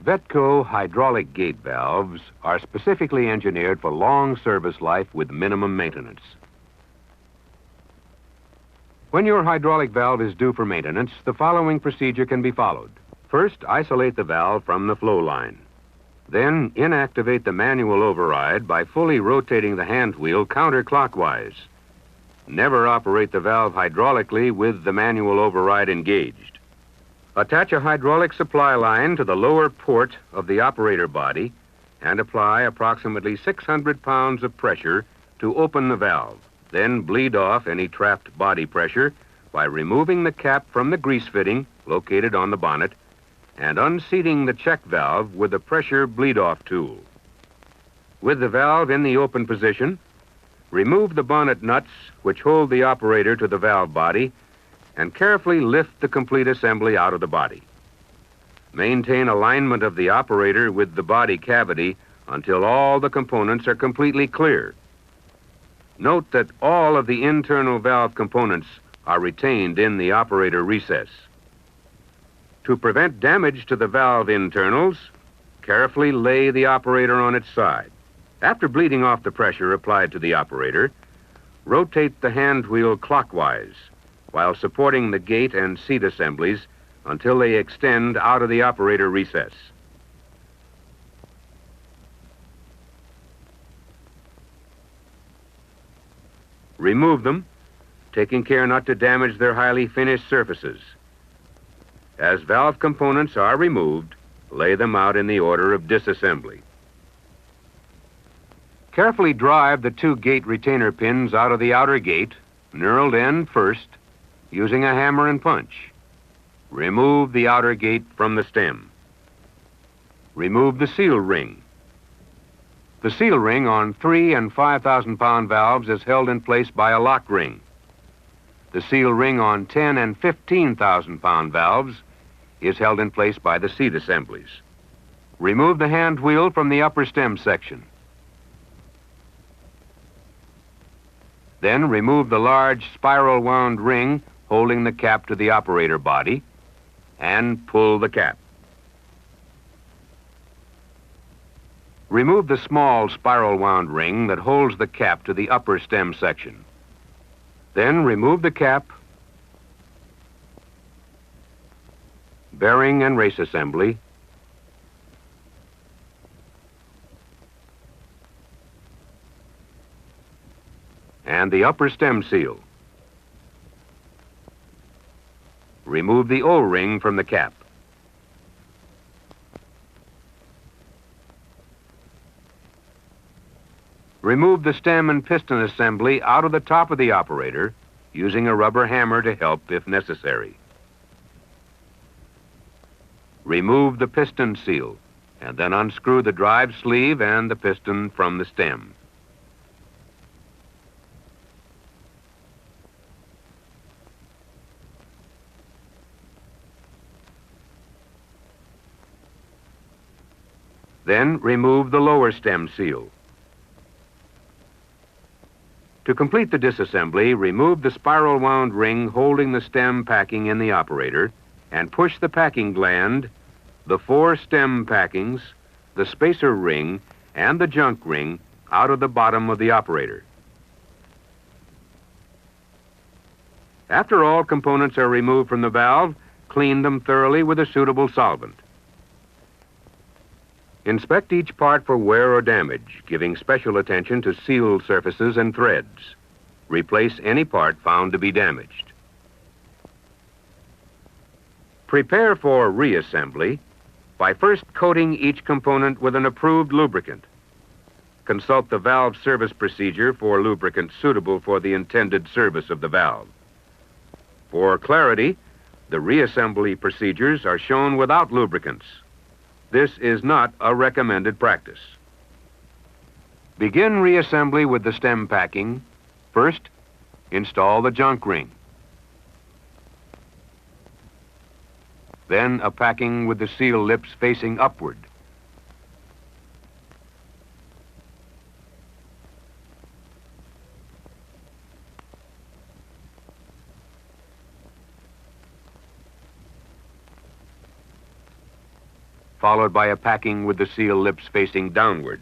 Vetco hydraulic gate valves are specifically engineered for long service life with minimum maintenance. When your hydraulic valve is due for maintenance, the following procedure can be followed. First, isolate the valve from the flow line. Then, inactivate the manual override by fully rotating the hand wheel counterclockwise. Never operate the valve hydraulically with the manual override engaged. Attach a hydraulic supply line to the lower port of the operator body and apply approximately 600 pounds of pressure to open the valve. Then bleed off any trapped body pressure by removing the cap from the grease fitting located on the bonnet and unseating the check valve with a pressure bleed-off tool. With the valve in the open position, remove the bonnet nuts which hold the operator to the valve body and carefully lift the complete assembly out of the body. Maintain alignment of the operator with the body cavity until all the components are completely clear. Note that all of the internal valve components are retained in the operator recess. To prevent damage to the valve internals, carefully lay the operator on its side. After bleeding off the pressure applied to the operator, rotate the hand wheel clockwise while supporting the gate and seat assemblies until they extend out of the operator recess. Remove them, taking care not to damage their highly finished surfaces. As valve components are removed, lay them out in the order of disassembly. Carefully drive the two gate retainer pins out of the outer gate, knurled end first, using a hammer and punch. Remove the outer gate from the stem. Remove the seal ring. The seal ring on 3 and 5,000 pound valves is held in place by a lock ring. The seal ring on 10 and 15,000 pound valves is held in place by the seat assemblies. Remove the hand wheel from the upper stem section. Then remove the large spiral wound ring holding the cap to the operator body and pull the cap. Remove the small spiral wound ring that holds the cap to the upper stem section. Then remove the cap, bearing and race assembly, and the upper stem seal. Remove the O-ring from the cap. Remove the stem and piston assembly out of the top of the operator, using a rubber hammer to help if necessary. Remove the piston seal, and then unscrew the drive sleeve and the piston from the stem. Then remove the lower stem seal. To complete the disassembly, remove the spiral wound ring holding the stem packing in the operator and push the packing gland, the 4 stem packings, the spacer ring, and the junk ring out of the bottom of the operator. After all components are removed from the valve, clean them thoroughly with a suitable solvent. Inspect each part for wear or damage, giving special attention to seal surfaces and threads. Replace any part found to be damaged. Prepare for reassembly by first coating each component with an approved lubricant. Consult the valve service procedure for lubricant suitable for the intended service of the valve. For clarity, the reassembly procedures are shown without lubricants. This is not a recommended practice. Begin reassembly with the stem packing. First, install the junk ring. Then a packing with the seal lips facing upward. followed by a packing with the seal lips facing downward.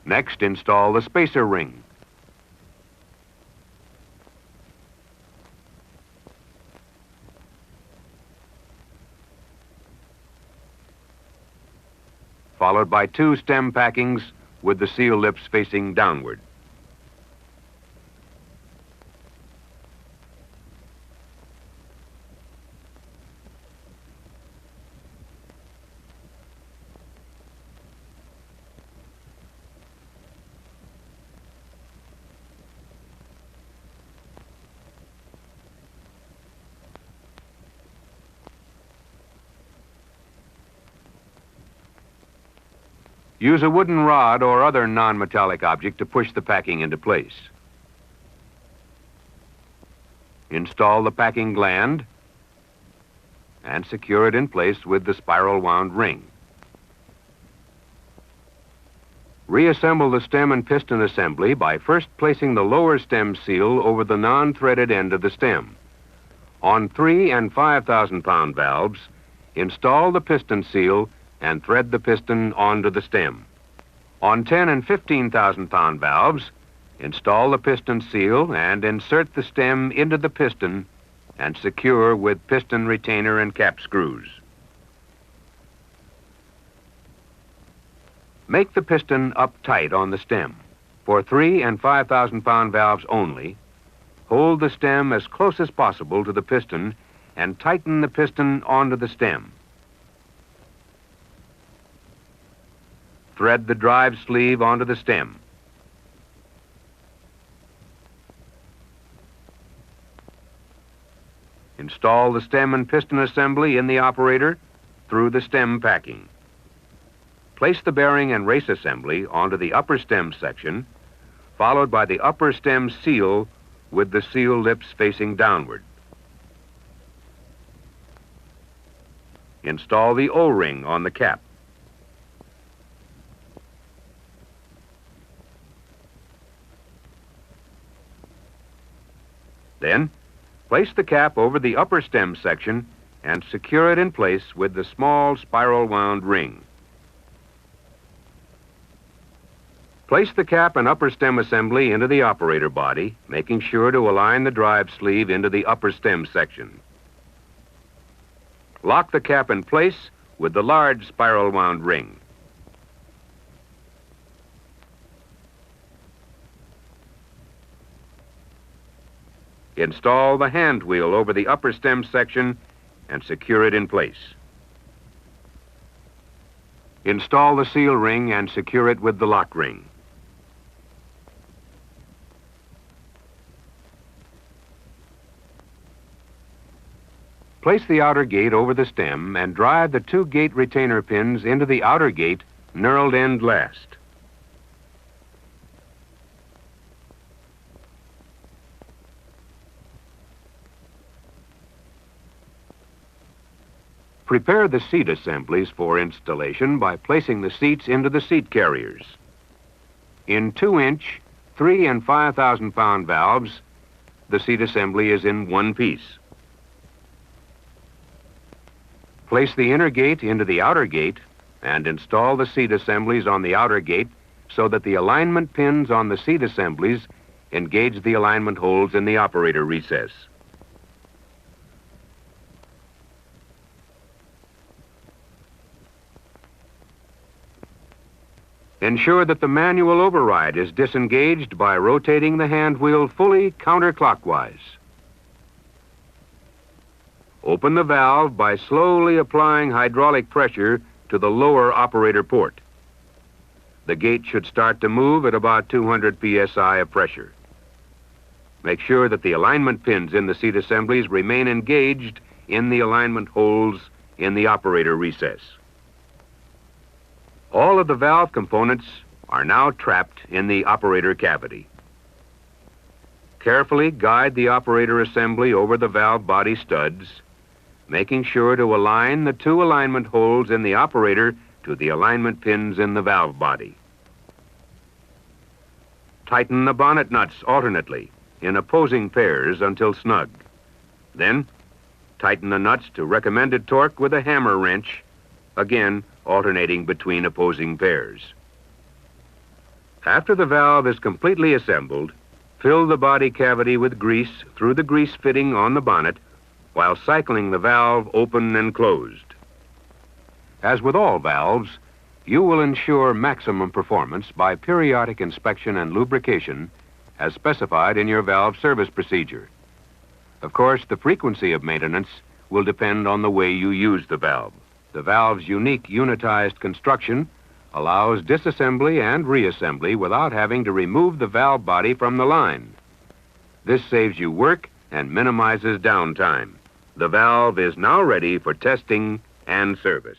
Next, install the spacer ring. Followed by 2 stem packings with the seal lips facing downward. Use a wooden rod or other non-metallic object to push the packing into place. Install the packing gland and secure it in place with the spiral wound ring. Reassemble the stem and piston assembly by first placing the lower stem seal over the non-threaded end of the stem. On 3 and 5,000 pound valves, install the piston seal and thread the piston onto the stem. On 10 and 15,000 pound valves, install the piston seal and insert the stem into the piston and secure with piston retainer and cap screws. Make the piston up tight on the stem. For 3 and 5,000 pound valves only, hold the stem as close as possible to the piston and tighten the piston onto the stem. Thread the drive sleeve onto the stem. Install the stem and piston assembly in the operator through the stem packing. Place the bearing and race assembly onto the upper stem section, followed by the upper stem seal with the seal lips facing downward. Install the O-ring on the cap. Then, place the cap over the upper stem section and secure it in place with the small spiral wound ring. Place the cap and upper stem assembly into the operator body, making sure to align the drive sleeve into the upper stem section. Lock the cap in place with the large spiral wound ring. Install the hand wheel over the upper stem section and secure it in place. Install the seal ring and secure it with the lock ring. Place the outer gate over the stem and drive the 2 gate retainer pins into the outer gate, knurled end last. Prepare the seat assemblies for installation by placing the seats into the seat carriers. In 2-inch, 3 and 5,000 pound valves, the seat assembly is in one piece. Place the inner gate into the outer gate and install the seat assemblies on the outer gate so that the alignment pins on the seat assemblies engage the alignment holes in the operator recess. Ensure that the manual override is disengaged by rotating the hand wheel fully counterclockwise. Open the valve by slowly applying hydraulic pressure to the lower operator port. The gate should start to move at about 200 psi of pressure. Make sure that the alignment pins in the seat assemblies remain engaged in the alignment holes in the operator recess. All of the valve components are now trapped in the operator cavity. Carefully guide the operator assembly over the valve body studs, making sure to align the 2 alignment holes in the operator to the alignment pins in the valve body. tighten the bonnet nuts alternately in opposing pairs until snug. Then, tighten the nuts to recommended torque with a hammer wrench, again alternating between opposing pairs. After the valve is completely assembled, fill the body cavity with grease through the grease fitting on the bonnet while cycling the valve open and closed. As with all valves, you will ensure maximum performance by periodic inspection and lubrication as specified in your valve service procedure. Of course, the frequency of maintenance will depend on the way you use the valve. The valve's unique unitized construction allows disassembly and reassembly without having to remove the valve body from the line. This saves you work and minimizes downtime. The valve is now ready for testing and service.